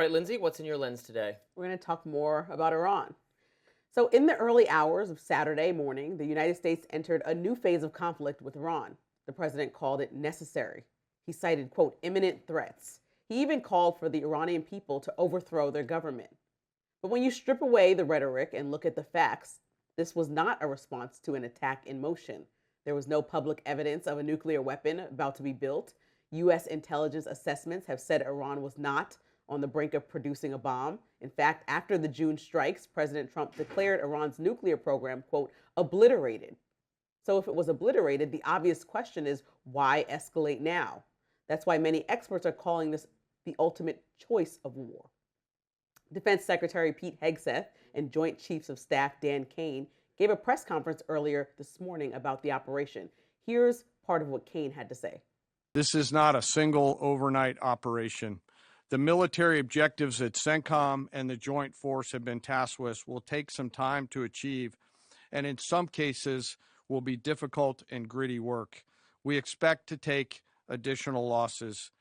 right, Lindsay, what's in your lens today? We're going to talk more about Iran. So, in the early hours of Saturday morning, the United States entered a new phase of conflict with Iran. The president called it necessary. He cited, quote, imminent threats. He even called for the Iranian people to overthrow their government. But when you strip away the rhetoric and look at the facts, this was not a response to an attack in motion. There was no public evidence of a nuclear weapon about to be built. U.S. intelligence assessments have said Iran was not on the brink of producing a bomb. In fact, after the June strikes, President Trump declared Iran's nuclear program, quote, obliterated. So if it was obliterated, the obvious question is why escalate now? That's why many experts are calling this the ultimate choice of war. Defense Secretary Pete Hegseth and Joint Chiefs of Staff Dan Kane gave a press conference earlier this morning about the operation. Here's part of what Kane had to say. This is not a single overnight operation. The military objectives that CENTCOM and the Joint Force have been tasked with will take some time to achieve, and in some cases will be difficult and gritty work. We expect to take additional losses.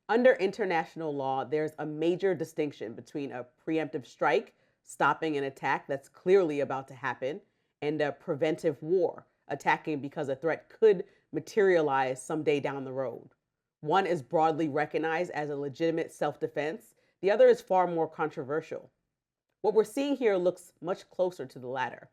Under international law, there's a major distinction between a preemptive strike, stopping an attack that's clearly about to happen, and a preventive war, attacking because a threat could materialize someday down the road. One is broadly recognized as a legitimate self-defense. The other is far more controversial. What we're seeing here looks much closer to the latter.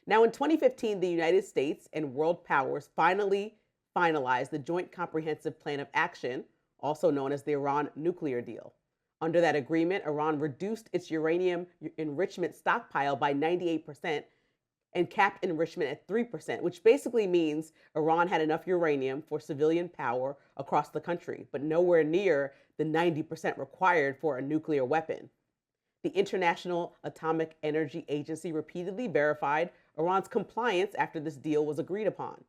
Now, in 2015, the United States and world powers finally finalized the Joint Comprehensive Plan of Action, also known as the Iran nuclear deal. Under that agreement, Iran reduced its uranium enrichment stockpile by 98% and capped enrichment at 3%, which basically means Iran had enough uranium for civilian power across the country, but nowhere near the 90% required for a nuclear weapon. The International Atomic Energy Agency repeatedly verified Iran's compliance after this deal was agreed upon.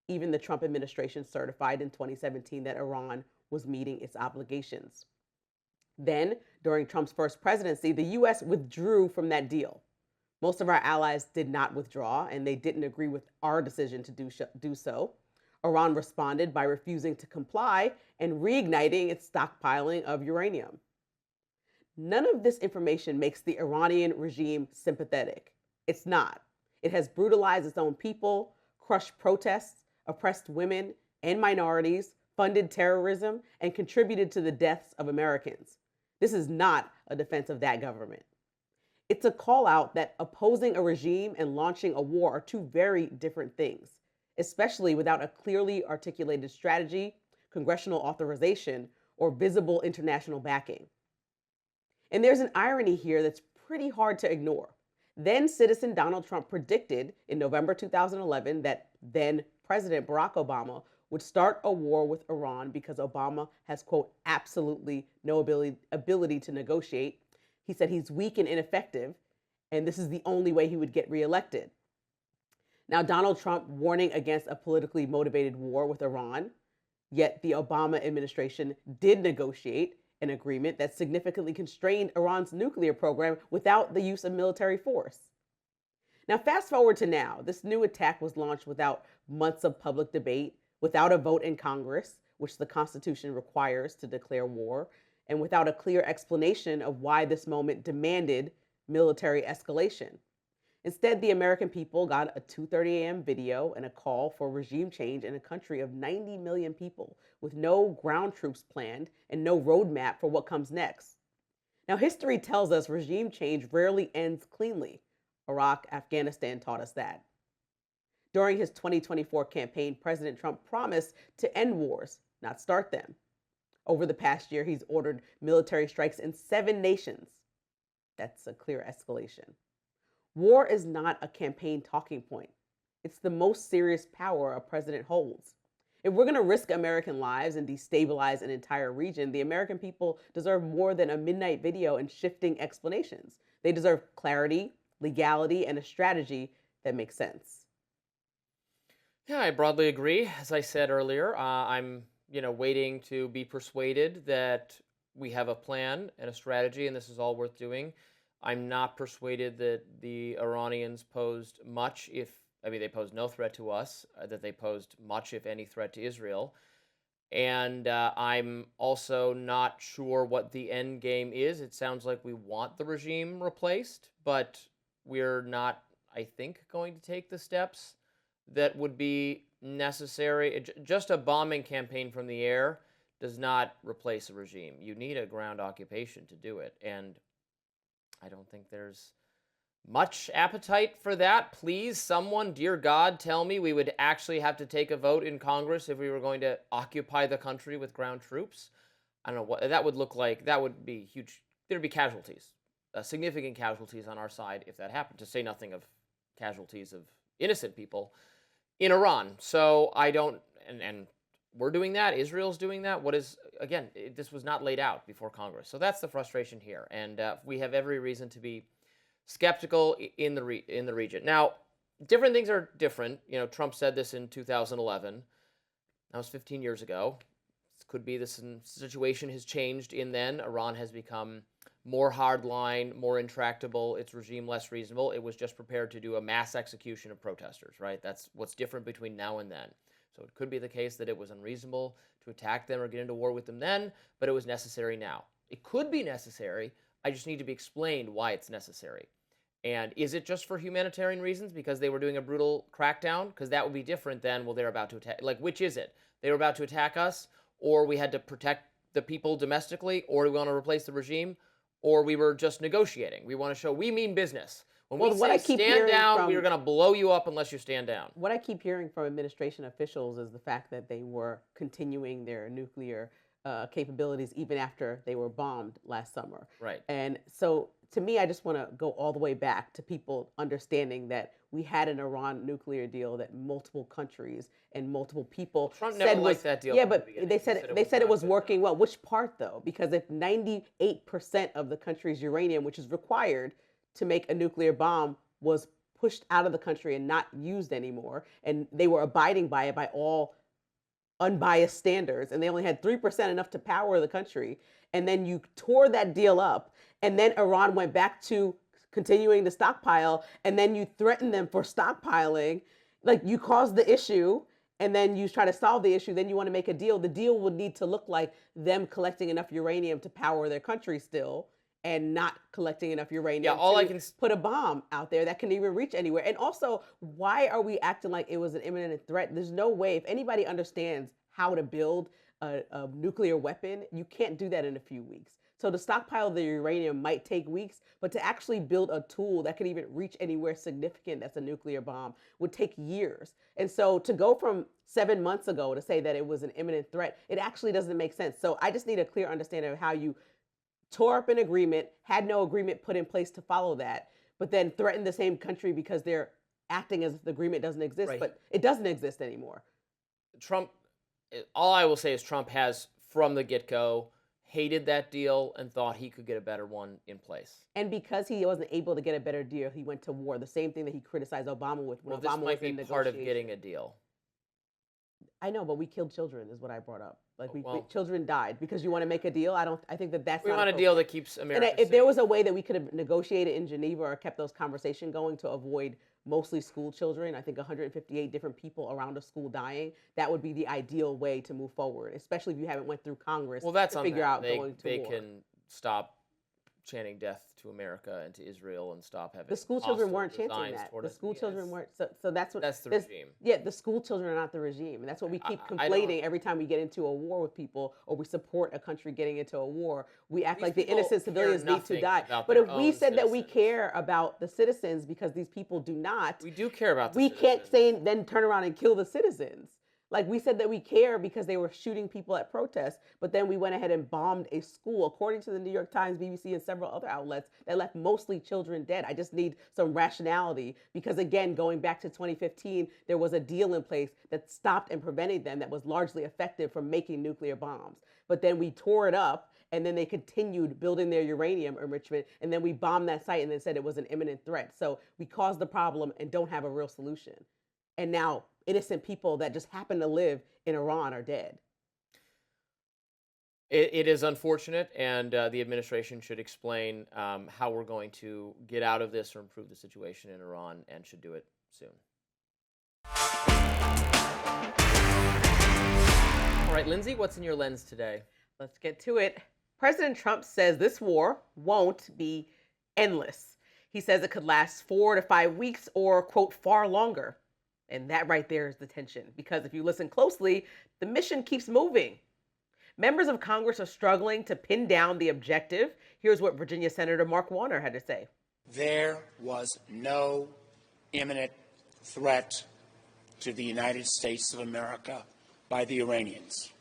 Even the Trump administration certified in 2017 that Iran was meeting its obligations. Then, during Trump's first presidency, the U.S. withdrew from that deal. Most of our allies did not withdraw, and they didn't agree with our decision to do so. Iran responded by refusing to comply and reigniting its stockpiling of uranium. None of this information makes the Iranian regime sympathetic. It's not. It has brutalized its own people, crushed protests, oppressed women and minorities, funded terrorism, and contributed to the deaths of Americans. This is not a defense of that government. It's a call out that opposing a regime and launching a war are two very different things, especially without a clearly articulated strategy, congressional authorization, or visible international backing. And there's an irony here that's pretty hard to ignore. Then citizen Donald Trump predicted in November 2011 that then President Barack Obama would start a war with Iran because Obama has, quote, absolutely no ability to negotiate. He said he's weak and ineffective, and this is the only way he would get reelected. Now, Donald Trump warning against a politically motivated war with Iran, yet the Obama administration did negotiate an agreement that significantly constrained Iran's nuclear program without the use of military force. Now, fast forward to now, this new attack was launched without months of public debate, without a vote in Congress, which the Constitution requires to declare war, and without a clear explanation of why this moment demanded military escalation. Instead, the American people got a 2:30 a.m. video and a call for regime change in a country of 90 million people with no ground troops planned and no roadmap for what comes next. Now, history tells us regime change rarely ends cleanly. Iraq, Afghanistan taught us that. During his 2024 campaign, President Trump promised to end wars, not start them. Over the past year, he's ordered military strikes in 7 nations. That's a clear escalation. War is not a campaign talking point. It's the most serious power a president holds. If we're going to risk American lives and destabilize an entire region, the American people deserve more than a midnight video and shifting explanations. They deserve clarity, legality, and a strategy that makes sense. Yeah, I broadly agree. As I said earlier, I'm waiting to be persuaded that we have a plan and a strategy, and this is all worth doing. I'm not persuaded that the Iranians posed much, they posed no threat to us, that they posed much, if any, threat to Israel. And I'm also not sure what the end game is. It sounds like we want the regime replaced, but we're not, I think, going to take the steps that would be necessary. Just a bombing campaign from the air does not replace a regime. You need a ground occupation to do it. And I don't think there's much appetite for that. Please, someone, dear God, tell me we would actually have to take a vote in Congress if we were going to occupy the country with ground troops. I don't know what that would look like. That would be huge. There'd be casualties, significant casualties on our side if that happened, to say nothing of casualties of innocent people in Iran. So I don't, and we're doing that. Israel's doing that. What is, again, this was not laid out before Congress. So that's the frustration here. And we have every reason to be skeptical in the region. Now, different things are different. You know, Trump said this in 2011. That was 15 years ago. It could be this situation has changed in then. Iran has become more hardline, more intractable, its regime less reasonable. It was just prepared to do a mass execution of protesters, right? That's what's different between now and then. So it could be the case that it was unreasonable to attack them or get into war with them then, but it was necessary now. It could be necessary. I just need to be explained why it's necessary. And is it just for humanitarian reasons because they were doing a brutal crackdown? Because that would be different than, well, they're about to attack. Like, which is it? They were about to attack us, or we had to protect the people domestically, or we want to replace the regime, or we were just negotiating. We want to show we mean business. When we say stand down, we are going to blow you up unless you stand down. What I keep hearing from administration officials is the fact that they were continuing their nuclear capabilities even after they were bombed last summer. Right. And so to me, I just want to go all the way back to people understanding that we had an Iran nuclear deal that multiple countries and multiple people Trump never liked that deal. Yeah, but they said it was working well. Which part though? Because if 98% of the country's uranium, which is required to make a nuclear bomb, was pushed out of the country and not used anymore, and they were abiding by it by all unbiased standards, and they only had 3% enough to power the country, and then you tore that deal up, and then Iran went back to continuing to stockpile, and then you threatened them for stockpiling, like you caused the issue, and then you try to solve the issue, then you want to make a deal. The deal would need to look like them collecting enough uranium to power their country still, and not collecting enough uranium to put a bomb out there that can even reach anywhere. And also, why are we acting like it was an imminent threat? There's no way. If anybody understands how to build a nuclear weapon, you can't do that in a few weeks. So to stockpile the uranium might take weeks, but to actually build a tool that can even reach anywhere significant that's a nuclear bomb would take years. And so to go from 7 months ago to say that it was an imminent threat, it actually doesn't make sense. So I just need a clear understanding of how you tore up an agreement, had no agreement put in place to follow that, but then threatened the same country because they're acting as if the agreement doesn't exist, right. But it doesn't exist anymore. Trump, all I will say is Trump has, from the get-go, hated that deal and thought he could get a better one in place. And because he wasn't able to get a better deal, he went to war. The same thing that he criticized Obama with when Obama was in negotiation. Well, this might be part of getting a deal. I know, but we killed children is what I brought up. Like children died because you want to make a deal. I think that's we want a deal that keeps America safe. If there was a way that we could have negotiated in Geneva or kept those conversations going to avoid mostly school children, I think 158 different people around a school dying, that would be the ideal way to move forward, especially if you haven't went through Congress to figure out going to war. They can stop chanting death to America and to Israel and stop having the school children weren't chanting that. The school children weren't. So that's the regime. Yeah, the school children are not the regime, and that's what we keep conflating every time we get into a war with people or we support a country getting into a war. We act like the innocent civilians need to die. But if we said that we care about the citizens because these people do not, we do care about. We can't say then turn around and kill the citizens. Like we said that we care because they were shooting people at protests, but then we went ahead and bombed a school, according to the New York Times, BBC, and several other outlets, that left mostly children dead. I just need some rationality because, again, going back to 2015, there was a deal in place that stopped and prevented them that was largely effective from making nuclear bombs. But then we tore it up, and then they continued building their uranium enrichment, and then we bombed that site and then said it was an imminent threat. So we caused the problem and don't have a real solution. And now innocent people that just happen to live in Iran are dead. It is unfortunate, and the administration should explain how we're going to get out of this or improve the situation in Iran, and should do it soon. All right, Lindsay, what's in your lens today? Let's get to it. President Trump says this war won't be endless. He says it could last 4 to 5 weeks or, quote, far longer. And that right there is the tension, because if you listen closely, the mission keeps moving. Members of Congress are struggling to pin down the objective. Here's what Virginia Senator Mark Warner had to say. There was no imminent threat to the United States of America by the Iranians.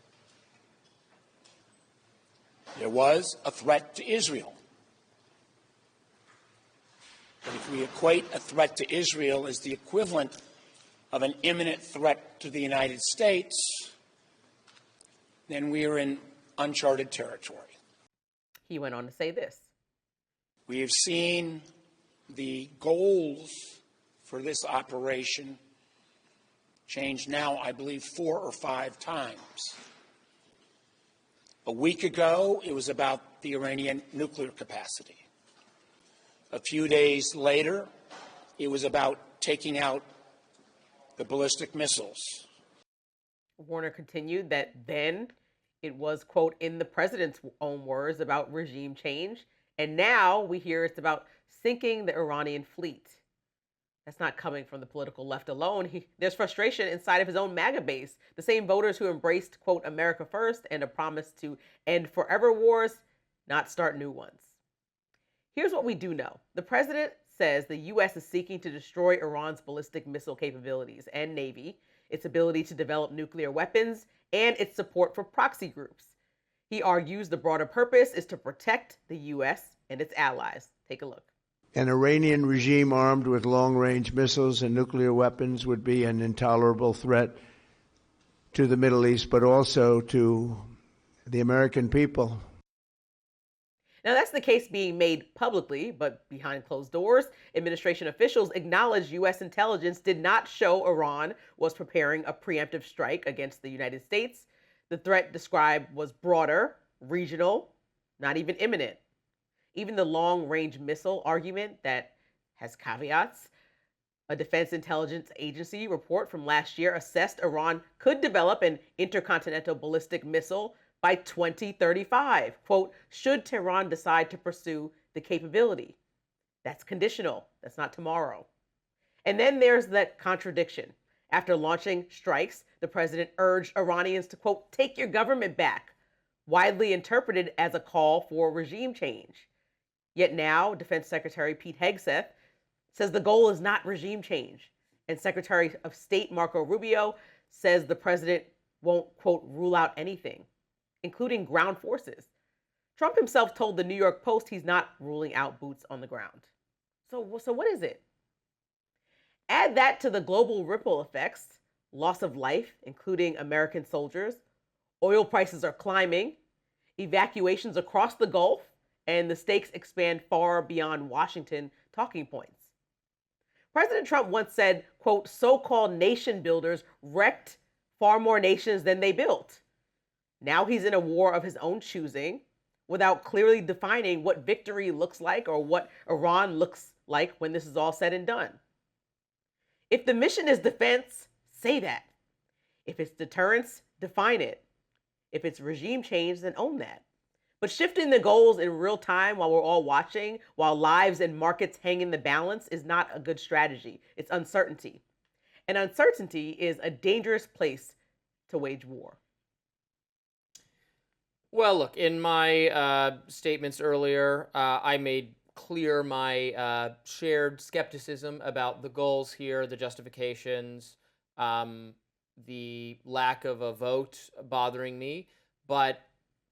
There was a threat to Israel. But if we equate a threat to Israel as the equivalent of an imminent threat to the United States, then we are in uncharted territory. He went on to say this. We have seen the goals for this operation change now, I believe, 4 or 5 times. A week ago, it was about the Iranian nuclear capacity. A few days later, it was about taking out the ballistic missiles. Warner continued that then it was, quote, in the president's own words, about regime change. And now we hear it's about sinking the Iranian fleet. That's not coming from the political left alone. There's frustration inside of his own MAGA base. The same voters who embraced, quote, America first and a promise to end forever wars, not start new ones. Here's what we do know. The president says the U.S. is seeking to destroy Iran's ballistic missile capabilities and Navy, its ability to develop nuclear weapons, and its support for proxy groups. He argues the broader purpose is to protect the U.S. and its allies. Take a look. An Iranian regime armed with long-range missiles and nuclear weapons would be an intolerable threat to the Middle East, but also to the American people. Now, that's the case being made publicly, but behind closed doors, administration officials acknowledge U.S. intelligence did not show Iran was preparing a preemptive strike against the United States. The threat described was broader, regional, not even imminent. Even the long-range missile argument that has caveats. A Defense Intelligence Agency report from last year assessed Iran could develop an intercontinental ballistic missile by 2035, quote, should Tehran decide to pursue the capability. That's conditional. That's not tomorrow. And then there's that contradiction. After launching strikes, the president urged Iranians to, quote, take your government back, widely interpreted as a call for regime change. Yet now, Defense Secretary Pete Hegseth says the goal is not regime change. And Secretary of State Marco Rubio says the president won't, quote, rule out anything, including ground forces. Trump himself told the New York Post he's not ruling out boots on the ground. So what is it? Add that to the global ripple effects, loss of life, including American soldiers. Oil prices are climbing, evacuations across the Gulf, and the stakes expand far beyond Washington talking points. President Trump once said, quote, so-called nation builders wrecked far more nations than they built. Now he's in a war of his own choosing without clearly defining what victory looks like or what Iran looks like when this is all said and done. If the mission is defense, say that. If it's deterrence, define it. If it's regime change, then own that. But shifting the goals in real time while we're all watching, while lives and markets hang in the balance, is not a good strategy. It's uncertainty. And uncertainty is a dangerous place to wage war. Well, look, in my statements earlier, I made clear my shared skepticism about the goals here, the justifications, the lack of a vote bothering me. But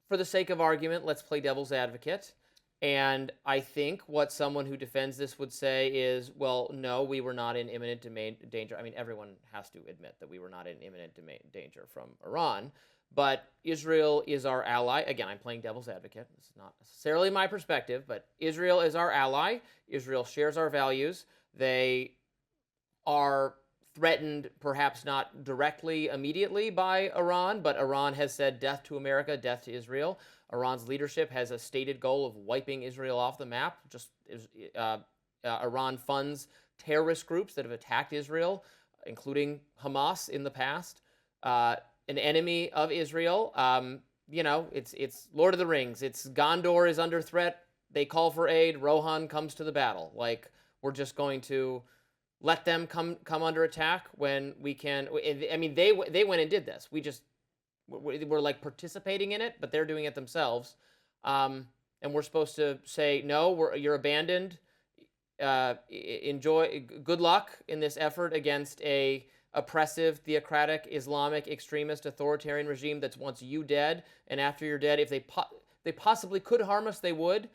for the sake of argument, let's play devil's advocate. And I think what someone who defends this would say is, well, no, we were not in imminent danger. I mean, everyone has to admit that we were not in imminent danger from Iran. But Israel is our ally. Again, I'm playing devil's advocate. This is not necessarily my perspective, but Israel is our ally. Israel shares our values. They are threatened, perhaps not directly, immediately by Iran, but Iran has said death to America, death to Israel. Iran's leadership has a stated goal of wiping Israel off the map. Iran funds terrorist groups that have attacked Israel, including Hamas in the past. an enemy of Israel. It's Lord of the Rings. It's Gondor is under threat. They call for aid. Rohan comes to the battle. Like, we're just going to let them come under attack when we can. I mean, they went and did this. We're like participating in it, but they're doing it themselves. And we're supposed to say, no, you're abandoned. Enjoy, good luck in this effort against a oppressive, theocratic, Islamic, extremist, authoritarian regime that's wants you dead, and after you're dead, if they possibly could harm us, they would.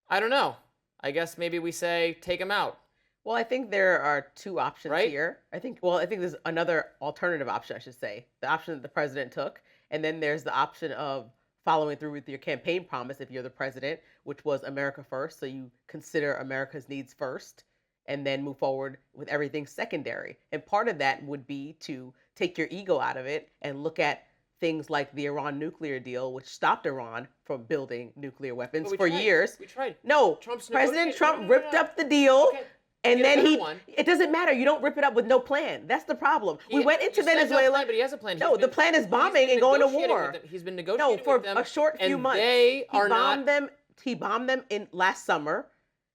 I don't know. I guess maybe we say take them out. Well, I think there are two options Right? here. I think there's another alternative option, I should say. The option that the president took, and then there's the option of following through with your campaign promise if you're the president, which was America first. So you consider America's needs first and then move forward with everything secondary. And part of that would be to take your ego out of it and look at things like the Iran nuclear deal, which stopped Iran from building nuclear weapons for years. We tried. No, Trump's President negotiated. Trump No. ripped up the deal. Okay. And Get a then better one. it doesn't matter. You don't rip it up with no plan. That's the problem. We went into You said no Venezuela. plan, but he has a plan. No, the plan is bombing and going to war. He's been negotiating No, for with them, a short few and months. They are not. He bombed them in last summer.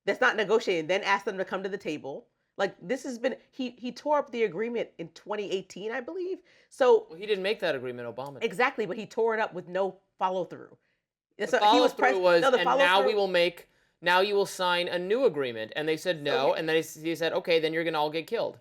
That's not negotiating. Then asked them to come to the table. Like, this has been, he tore up the agreement in 2018, I believe. So Well, he didn't make that agreement, Obama did. exactly, but he tore it up with no follow through. The follow-through was, and now follow-through- we will make. Now you will sign a new agreement, and they said no, and then he said, okay, then you're gonna all get killed.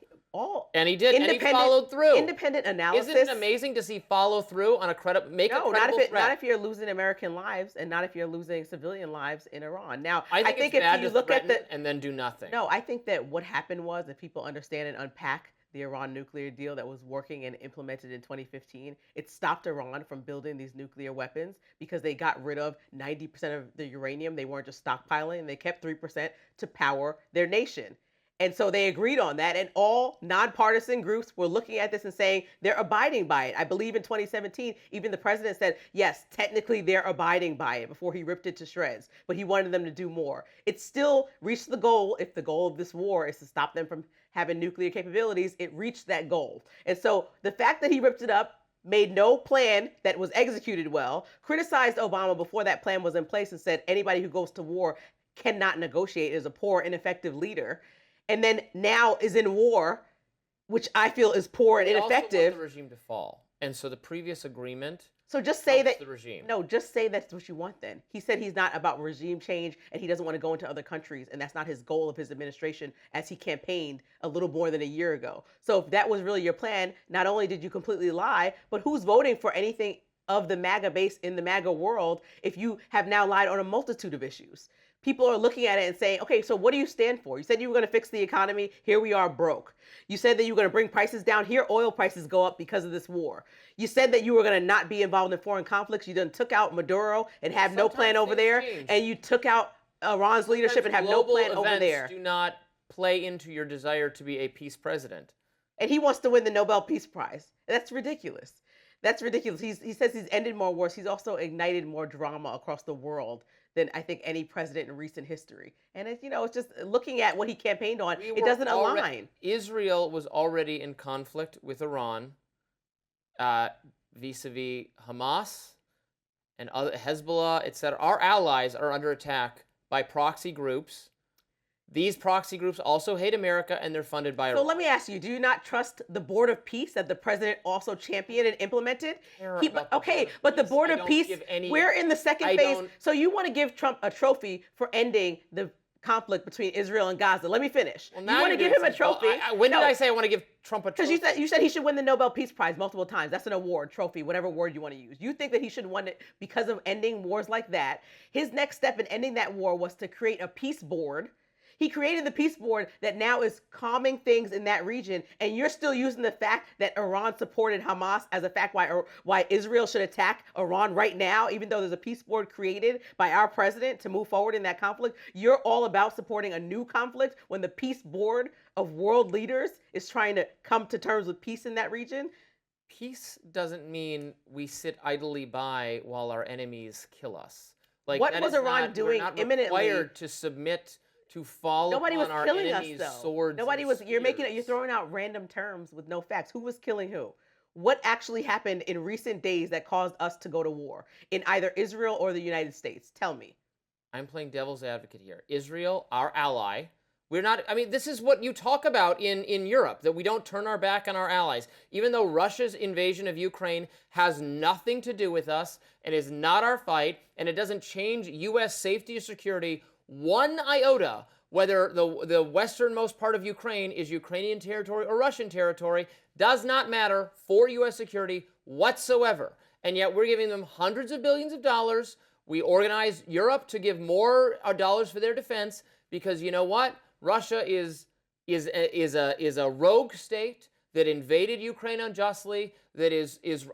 And he did, and he followed through. Independent analysis. Isn't it amazing to see follow through on a credible, make a credible threat? Not if you're losing American lives, and not if you're losing civilian lives in Iran. Now, I think it's if bad you to look at threaten and then do nothing. No, I think that what happened was, if people understand and unpack the Iran nuclear deal that was working and implemented in 2015, it stopped Iran from building these nuclear weapons because they got rid of 90% of the uranium. They weren't just stockpiling, and they kept 3% to power their nation. And so they agreed on that, and all nonpartisan groups were looking at this and saying they're abiding by it. I believe in 2017, even the president said, yes, technically they're abiding by it before he ripped it to shreds, but he wanted them to do more. It still reached the goal. If the goal of this war is to stop them from having nuclear capabilities, it reached that goal. And so the fact that he ripped it up, made no plan that was executed well, criticized Obama before that plan was in place and said anybody who goes to war cannot negotiate, is a poor, ineffective leader, and then now is in war, which I feel is poor and They also ineffective. want the regime to fall, and so the previous agreement. So just say helps that the regime. No, just say that's what you want then. He said he's not about regime change and he doesn't want to go into other countries, and that's not his goal of his administration as he campaigned a little more than a year ago. So if that was really your plan, not only did you completely lie, but who's voting for anything of the MAGA base in the MAGA world if you have now lied on a multitude of issues? People are looking at it and saying, okay, so what do you stand for? You said you were going to fix the economy. Here we are broke. You said that you were going to bring prices down. Here, oil prices go up because of this war. You said that you were going to not be involved in foreign conflicts. You done took out Maduro and have no plan over there. And you took out Iran's leadership and have no plan over there. Do not play into your desire to be a peace president. And he wants to win the Nobel Peace Prize. That's ridiculous. That's ridiculous. He says he's ended more wars. He's also ignited more drama across the world than I think any president in recent history. And it's, it's just looking at what he campaigned on, it doesn't align. Israel was already in conflict with Iran vis-a-vis Hamas and other Hezbollah, etc. Our allies are under attack by proxy groups. These proxy groups also hate America, and they're funded by Iran. So let me ask you, do you not trust the Board of Peace that the president also championed and implemented? But the Board of Peace, we're in the second phase. So you want to give Trump a trophy for ending the conflict between Israel and Gaza. Let me finish. Well, you want to give him a trophy. When did I say I want to give Trump a trophy? Because you said he should win the Nobel Peace Prize multiple times. That's an award, trophy, whatever word you want to use. You think that he should win it because of ending wars like that. His next step in ending that war was to create a peace board. He created the peace board that now is calming things in that region, and you're still using the fact that Iran supported Hamas as a fact why Israel should attack Iran right now, even though there's a peace board created by our president to move forward in that conflict. You're all about supporting a new conflict when the peace board of world leaders is trying to come to terms with peace in that region. Peace doesn't mean we sit idly by while our enemies kill us. Like, what was Iran doing imminently? We're not required to submit to fall Nobody upon was our killing enemies' us, though. swords. Nobody and was. spears. You're throwing out random terms with no facts. Who was killing who? What actually happened in recent days that caused us to go to war in either Israel or the United States? Tell me. I'm playing devil's advocate here. Israel, our ally. We're not, I mean, this is what you talk about in Europe, that we don't turn our back on our allies. Even though Russia's invasion of Ukraine has nothing to do with us and is not our fight, and it doesn't change U.S. safety or security one iota, whether the westernmost part of Ukraine is Ukrainian territory or Russian territory, does not matter for U.S. security whatsoever. And yet we're giving them hundreds of billions of dollars. We organize Europe to give more dollars for their defense because you know what? Russia is a rogue state that invaded Ukraine unjustly.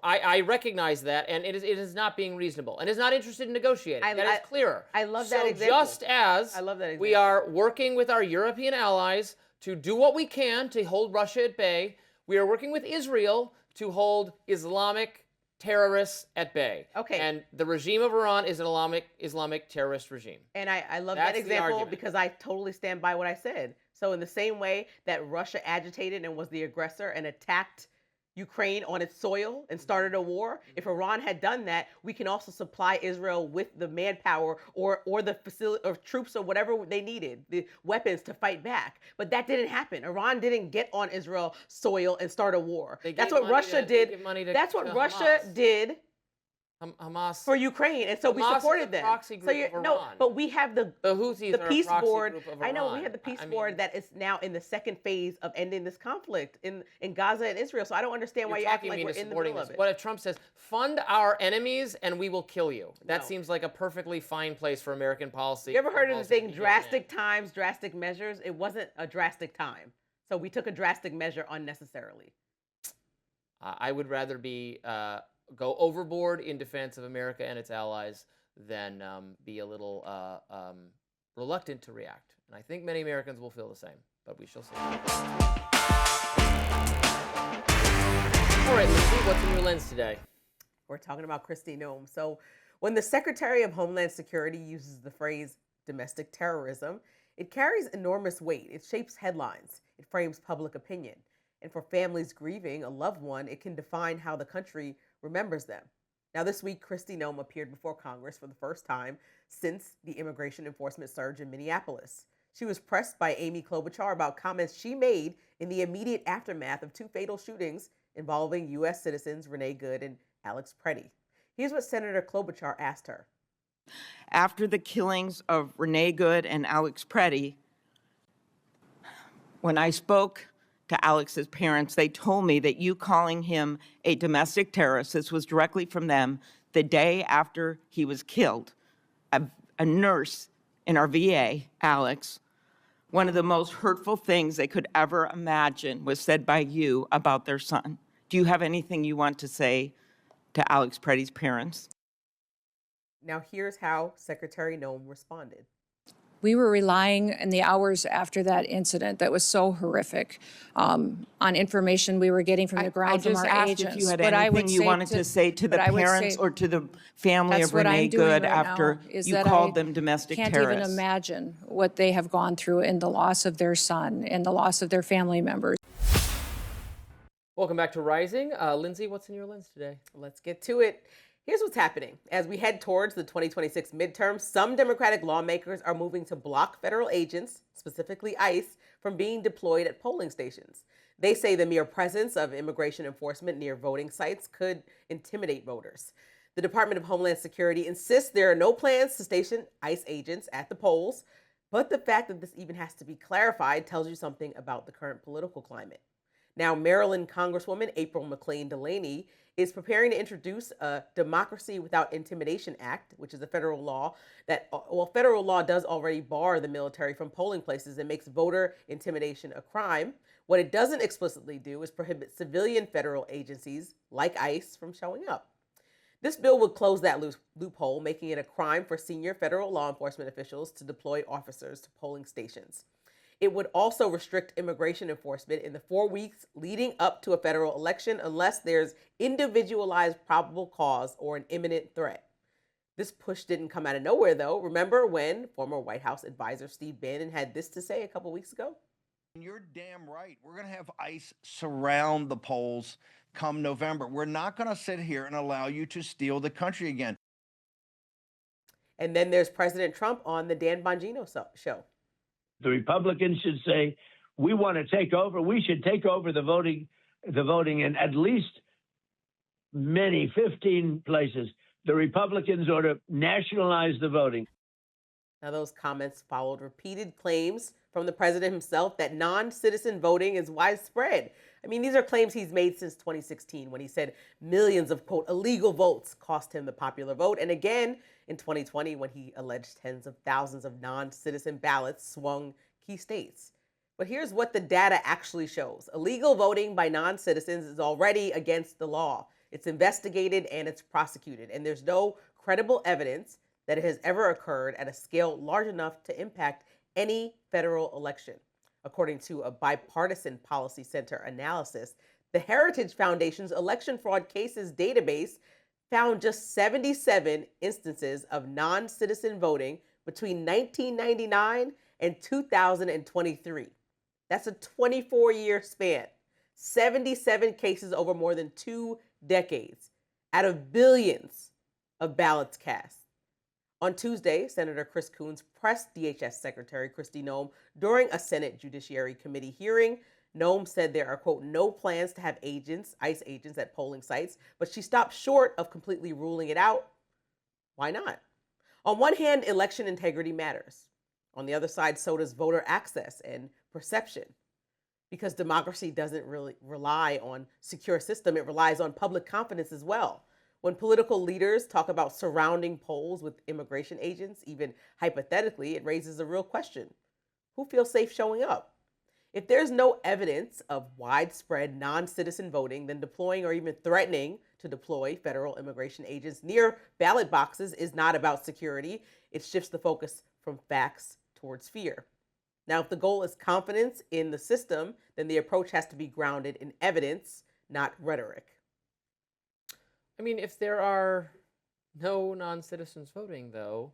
I recognize that, and it is not being reasonable, and is not interested in negotiating. That is clearer. I love that example. Just as I love that example. we are working with our European allies to do what we can to hold Russia at bay, we are working with Israel to hold Islamic terrorists at bay. Okay. And the regime of Iran is an Islamic terrorist regime. And I love That's that the example argument. because I totally stand by what I said. So in the same way that Russia agitated and was the aggressor and attacked Ukraine on its soil and started a war, if Iran had done that, we can also supply Israel with the manpower or the facility or troops or whatever they needed, the weapons to fight back. But that didn't happen. Iran didn't get on Israel soil and start a war. That's what Russia did. That's what Russia did Hamas for Ukraine, and so we Hamas supported is a them. proxy So group of no, Iran. but we have the Houthis are a peace proxy board. group of I know we Iran. have the peace I mean- board that is now in the second phase of ending this conflict in Gaza and Israel. So I don't understand why You're you're acting talking like me we're into in the supporting middle this. of it. What if Trump says, fund our enemies and we will kill you? That No. seems like a perfectly fine place for American policy. You ever heard of the policy thing to begin drastic in. times, drastic measures? It wasn't a drastic time. So we took a drastic measure unnecessarily. I would rather be go overboard in defense of America and its allies than be a little reluctant to react. And I think many Americans will feel the same, but we shall see. All right, Lindsey, what's in your lens today? We're talking about Kristi Noem. So when the Secretary of Homeland Security uses the phrase domestic terrorism, it carries enormous weight. It shapes headlines. It frames public opinion. And for families grieving a loved one, it can define how the country remembers them. Now, this week, Kristi Noem appeared before Congress for the first time since the immigration enforcement surge in Minneapolis. She was pressed by Amy Klobuchar about comments she made in the immediate aftermath of two fatal shootings involving U.S. citizens Renee Good and Alex Preddy. Here's what Senator Klobuchar asked her. After the killings of Renee Good and Alex Preddy, when I spoke to Alex's parents, they told me that you calling him a domestic terrorist, this was directly from them, the day after he was killed, a nurse in our VA, Alex, one of the most hurtful things they could ever imagine was said by you about their son. Do you have anything you want to say to Alex Preddy's parents? Now, here's how Secretary Noem responded. We were relying in the hours after that incident that was so horrific on information we were getting from the ground from our agents. I just asked if you had What I would anything you say wanted to say to the but I would parents say or to the family that's of what I'm Renee doing Good right after now, is you that called I them domestic can't terrorists. even imagine what they have gone through in the loss of their son and the loss of their family members. Welcome back to Rising. Lindsey, what's in your lens today? Let's get to it. Here's what's happening. As we head towards the 2026 midterms, some Democratic lawmakers are moving to block federal agents, specifically ICE, from being deployed at polling stations. They say the mere presence of immigration enforcement near voting sites could intimidate voters. The Department of Homeland Security insists there are no plans to station ICE agents at the polls, but the fact that this even has to be clarified tells you something about the current political climate. Now, Maryland Congresswoman April McClain Delaney is preparing to introduce a Democracy Without Intimidation Act, which is a federal law that, federal law does already bar the military from polling places and makes voter intimidation a crime. What it doesn't explicitly do is prohibit civilian federal agencies like ICE from showing up. This bill would close that loophole, making it a crime for senior federal law enforcement officials to deploy officers to polling stations. It would also restrict immigration enforcement in the 4 weeks leading up to a federal election unless there's individualized probable cause or an imminent threat. This push didn't come out of nowhere, though. Remember when former White House advisor Steve Bannon had this to say a couple weeks ago? You're damn right. We're going to have ICE surround the polls, come November. We're not going to sit here and allow you to steal the country again. And then there's President Trump on the Dan Bongino show. The Republicans should say, we want to take over. We should take over the voting in at least 15 places. The Republicans ought to nationalize the voting. Now, those comments followed repeated claims from the president himself that non-citizen voting is widespread. I mean, these are claims he's made since 2016 when he said millions of, quote, illegal votes cost him the popular vote. And again, in 2020, when he alleged tens of thousands of non-citizen ballots swung key states. But here's what the data actually shows. Illegal voting by non-citizens is already against the law. It's investigated and it's prosecuted. And there's no credible evidence that it has ever occurred at a scale large enough to impact any federal election. According to a bipartisan policy center analysis, the Heritage Foundation's election fraud cases database found just 77 instances of non-citizen voting between 1999 and 2023. That's a 24-year span. 77 cases over more than 2 decades out of billions of ballots cast. On Tuesday, Senator Chris Coons pressed DHS Secretary Kristi Noem during a Senate Judiciary Committee hearing. Noem said there are, quote, no plans to have ICE agents at polling sites, but she stopped short of completely ruling it out. Why not? On one hand, election integrity matters. On the other side, so does voter access and perception. Because democracy doesn't really rely on secure system, it relies on public confidence as well. When political leaders talk about surrounding polls with immigration agents, even hypothetically, it raises a real question. Who feels safe showing up? If there's no evidence of widespread non-citizen voting, then deploying or even threatening to deploy federal immigration agents near ballot boxes is not about security. It shifts the focus from facts towards fear. Now, if the goal is confidence in the system, then the approach has to be grounded in evidence, not rhetoric. I mean, if there are no non-citizens voting, though,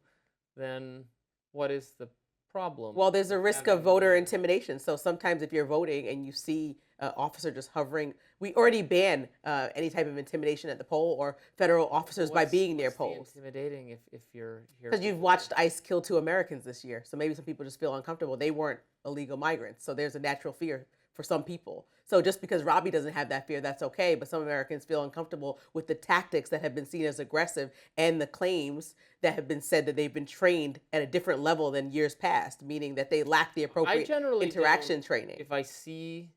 then what is the problem? Well, there's a risk of voter intimidation. So sometimes if you're voting and you see an officer just hovering, we already ban any type of intimidation at the poll or federal officers by being near polls. Intimidating if you're here. Because you've watched ICE kill 2 Americans this year. So maybe some people just feel uncomfortable. They weren't illegal migrants. So there's a natural fear for some people. So just because Robbie doesn't have that fear, that's okay. But some Americans feel uncomfortable with the tactics that have been seen as aggressive and the claims that have been said that they've been trained at a different level than years past, meaning that they lack the appropriate interaction training. If I see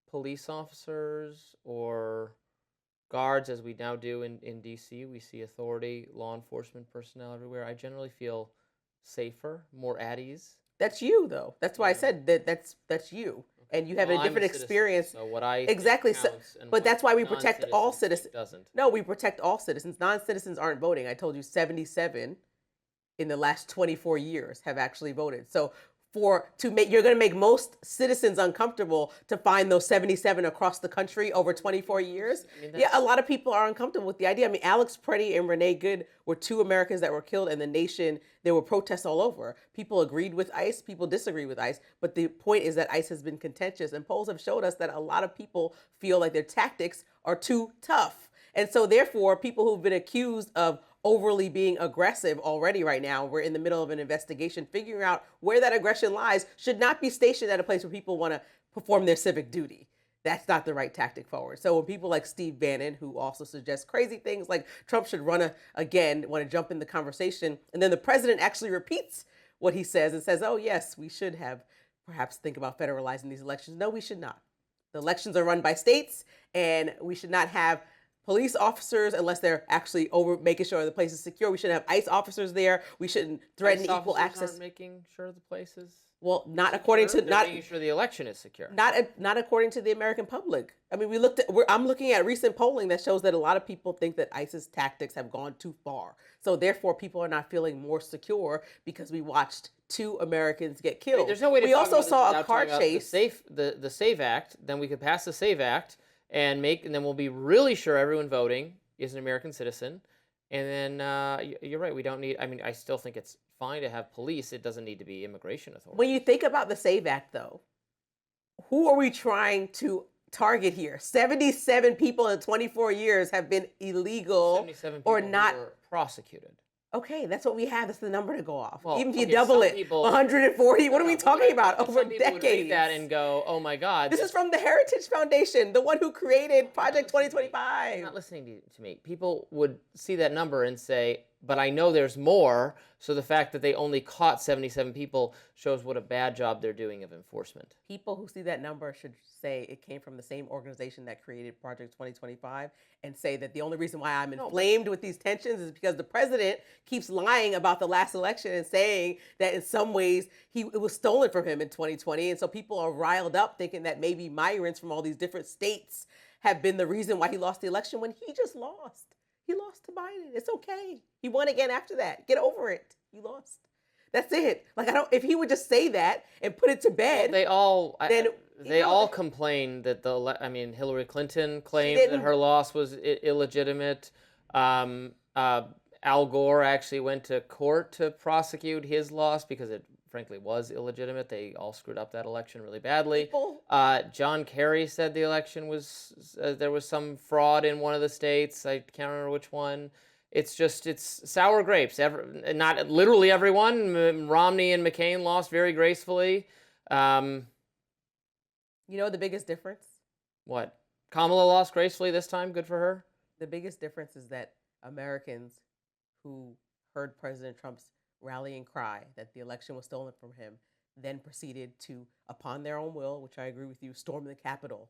police officers or guards, as we now do in D.C., we see authority, law enforcement personnel everywhere, I generally feel safer, more at ease. That's you, though. That's why I said that's you. And you have a different experience. So what I exactly. But that's why we protect all citizens. Doesn't. No, we protect all citizens. Non-citizens aren't voting. I told you 77 in the last 24 years have actually voted. So you're going to make most citizens uncomfortable to find those 77 across the country over 24 years. I mean, yeah, a lot of people are uncomfortable with the idea. I mean, Alex Preddy and Renee Good were 2 Americans that were killed in the nation. There were protests all over. People agreed with ICE, people disagree with ICE. But the point is that ICE has been contentious, and polls have showed us that a lot of people feel like their tactics are too tough. And so therefore, people who've been accused of overly being aggressive already right now, we're in the middle of an investigation, figuring out where that aggression lies, should not be stationed at a place where people want to perform their civic duty. That's not the right tactic forward. So when people like Steve Bannon, who also suggests crazy things like Trump should run again, want to jump in the conversation, and then the president actually repeats what he says and says, oh yes, we should have perhaps think about federalizing these elections. No, we should not. The elections are run by states, and we should not have police officers unless they're actually making sure the place is secure. We shouldn't have ICE officers there. We shouldn't threaten equal access. Aren't making sure the place is well, not according to making sure the election is secure. Not according to the American public. I mean, I'm looking at recent polling that shows that a lot of people think that ICE's tactics have gone too far. So therefore, people are not feeling more secure because we watched 2 Americans get killed. There's no way to we also saw a car chase. The SAVE Act. Then we could pass the SAVE Act and then we'll be really sure everyone voting is an American citizen. And then you're right, we don't need, I mean, I still think it's fine to have police. It doesn't need to be immigration authority. When you think about the SAVE Act, though, who are we trying to target here. 77 people in 24 years have been illegal 77 people or not. who were prosecuted. Okay, that's what we have. That's the number to go off. Well, Even if you okay, double some it, people- 140. What are we talking about? But Over some people would decades. read that and go, "Oh my God!" This is from the Heritage Foundation, the one who created Project You're 2025. not listening to me. People would see that number and say, "But I know there's more." So the fact that they only caught 77 people shows what a bad job they're doing of enforcement. People who see that number should say it came from the same organization that created Project 2025 and say that the only reason why I'm inflamed with these tensions is because the president keeps lying about the last election and saying that in some ways it was stolen from him in 2020. And so people are riled up thinking that maybe migrants from all these different states have been the reason why he lost the election when he just lost. He lost to Biden. It's okay. He won again after that. Get over it. You lost. That's it. Like, if he would just say that and put it to bed. They all then, complained that Hillary Clinton claimed that her loss was illegitimate. Al Gore actually went to court to prosecute his loss because it frankly was illegitimate. They all screwed up that election really badly. John Kerry said the election was there was some fraud in one of the states. I can't remember which one. It's sour grapes. Not literally everyone. Romney and McCain lost very gracefully. You know the biggest difference? What? Kamala lost gracefully this time. Good for her. The biggest difference is that Americans who heard President Trump's rallying cry that the election was stolen from him then proceeded to, upon their own will, which I agree with you, storm the Capitol.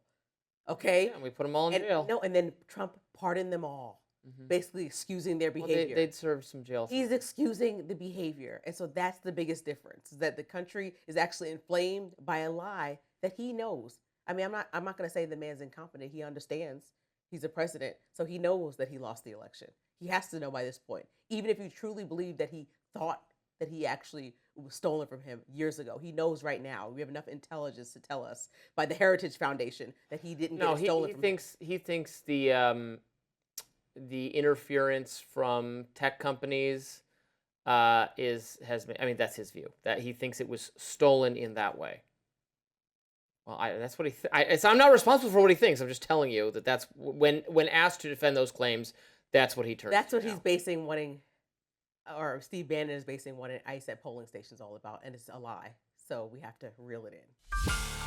Okay? Yeah, and we put them all in jail. No, and then Trump pardoned them all, basically excusing their behavior. They'd serve some jail. He's excusing the behavior. And so that's the biggest difference, is that the country is actually inflamed by a lie that he knows. I mean, I'm not going to say the man's incompetent. He understands. He's a president, so he knows that he lost the election. He has to know by this point. Even if you truly believe that he thought that he actually was stolen from him years ago, he knows right now. We have enough intelligence to tell us by the Heritage Foundation that he didn't get it stolen from him. He thinks the interference from tech companies has been. I mean, that's his view, that he thinks it was stolen in that way. Well, that's what he. I'm not responsible for what he thinks. I'm just telling you that's when asked to defend those claims, that's what he turns. That's what he's basing or Steve Bannon is basing what ICE at polling stations all about, and it's a lie. So we have to reel it in.